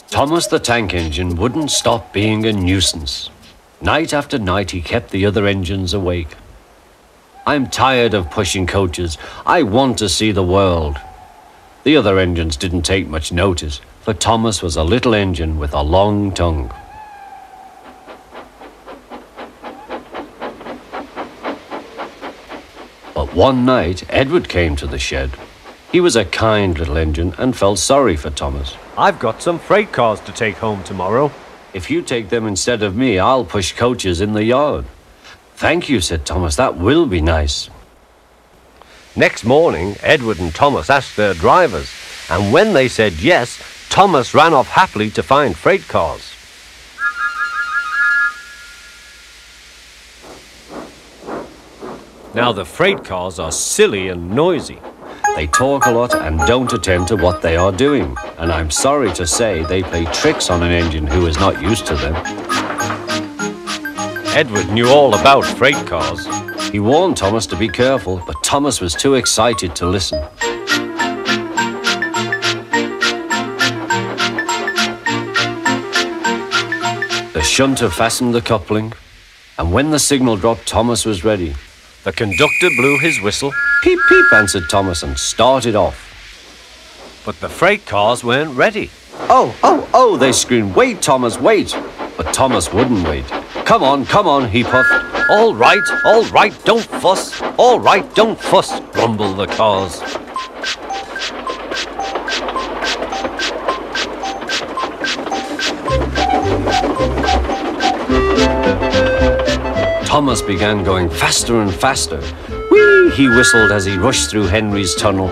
Thomas the Tank Engine wouldn't stop being a nuisance. Night after night he kept the other engines awake. I'm tired of pushing coaches. I want to see the world. The other engines didn't take much notice, for Thomas was a little engine with a long tongue. But one night, Edward came to the shed. He was a kind little engine and felt sorry for Thomas. I've got some freight cars to take home tomorrow. If you take them instead of me, I'll push coaches in the yard. Thank you, said Thomas. That will be nice. Next morning, Edward and Thomas asked their drivers, and when they said yes, Thomas ran off happily to find freight cars. Now the freight cars are silly and noisy. They talk a lot and don't attend to what they are doing. And I'm sorry to say they play tricks on an engine who is not used to them. Edward knew all about freight cars. He warned Thomas to be careful, but Thomas was too excited to listen. The shunter fastened the coupling, and when the signal dropped, Thomas was ready. The conductor blew his whistle. Peep, peep, answered Thomas and started off. But the freight cars weren't ready. Oh, oh, oh, they screamed, wait, Thomas, wait. But Thomas wouldn't wait. Come on, he puffed. All right, don't fuss. All right, don't fuss, grumbled the cars. Thomas began going faster and faster. Whee! He whistled as he rushed through Henry's tunnel.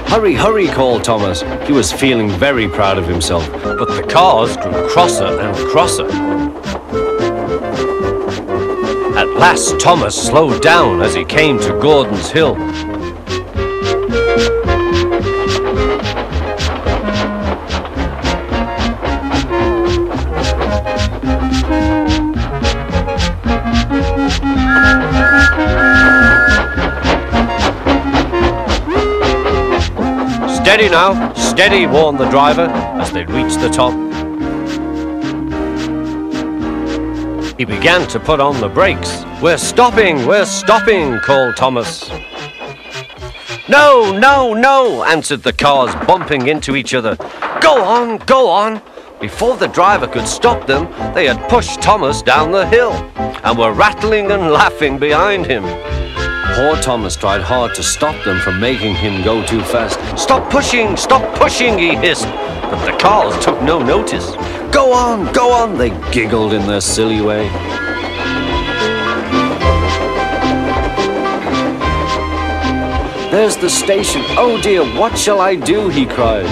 Hurry, hurry, called Thomas. He was feeling very proud of himself. But the cars grew crosser and crosser. At last, Thomas slowed down as he came to Gordon's Hill. Steady now, steady, warned the driver as they reached the top. He began to put on the brakes. We're stopping, called Thomas. No, no, no, answered the cars, bumping into each other. Go on, go on. Before the driver could stop them, they had pushed Thomas down the hill and were rattling and laughing behind him. Poor Thomas tried hard to stop them from making him go too fast. Stop pushing, he hissed. But the cars took no notice. Go on, they giggled in their silly way. There's the station. Oh dear, what shall I do? He cried.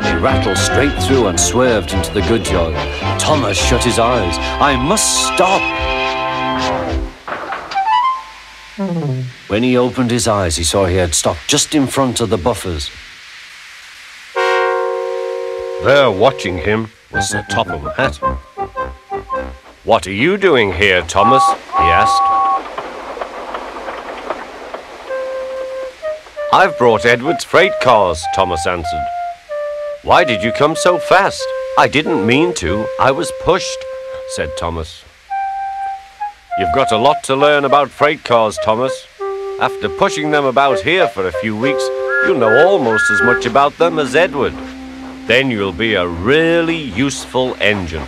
They rattled straight through and swerved into the goods yard. Thomas shut his eyes. I must stop. When he opened his eyes, he saw he had stopped just in front of the buffers. There, watching him, was Sir Topham Hatt. What are you doing here, Thomas? He asked. I've brought Edward's freight cars, Thomas answered. Why did you come so fast? I didn't mean to. I was pushed, said Thomas. You've got a lot to learn about freight cars, Thomas. After pushing them about here for a few weeks, you'll know almost as much about them as Edward. Then you'll be a really useful engine.